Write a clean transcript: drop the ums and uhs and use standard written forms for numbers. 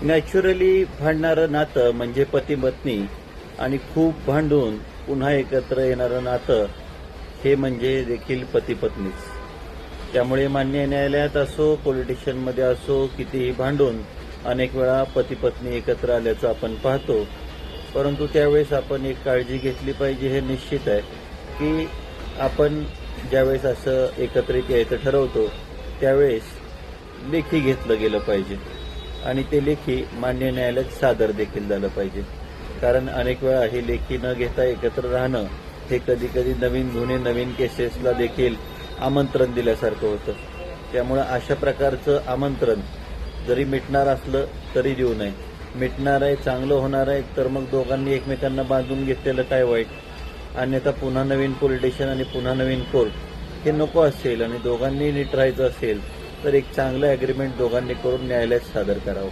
Naturally भांडणारं नातं म्हणजे पती पत्नी आणि खूप भांडून पुन्हा एकत्र येणारं नातं हे म्हणजे देखील पती पत्नीच. त्यामुळे मान्य न्यायालयात असो, पॉलिटिशियनमध्ये असो, कितीही भांडून अनेक वेळा पती पत्नी एकत्र आल्याचं आपण पाहतो. परंतु त्यावेळेस आपण एक काळजी घेतली पाहिजे, हे निश्चित आहे की आपण ज्यावेळेस असं एकत्रित यायचं ठरवतो त्यावेळेस लेखी घेतलं गेलं पाहिजे आणि ते लेखी मान्य न्यायालयात सादर देखील झालं पाहिजे. कारण अनेक वेळा हे लेखी न घेता एकत्र राहणं हे कधी कधी नवीन गुन्हे, नवीन केसेसला देखील आमंत्रण दिल्यासारखं होतं. त्यामुळं अशा प्रकारचं आमंत्रण जरी मिटणार असलं तरी देऊ नये. मिटणार आहे, चांगलं होणार आहे तर मग दोघांनी एकमेकांना बांधून घेतलेलं काय वाईट. अन्यथा पुन्हा नवीन पॉलिटिशियन आणि पुन्हा नवीन कोर्ट हे नको असेल आणि दोघांनी नीट राहायचं असेल तर एक चांगलं ॲग्रीमेंट दोघांनी करून न्यायालयात सादर करावं.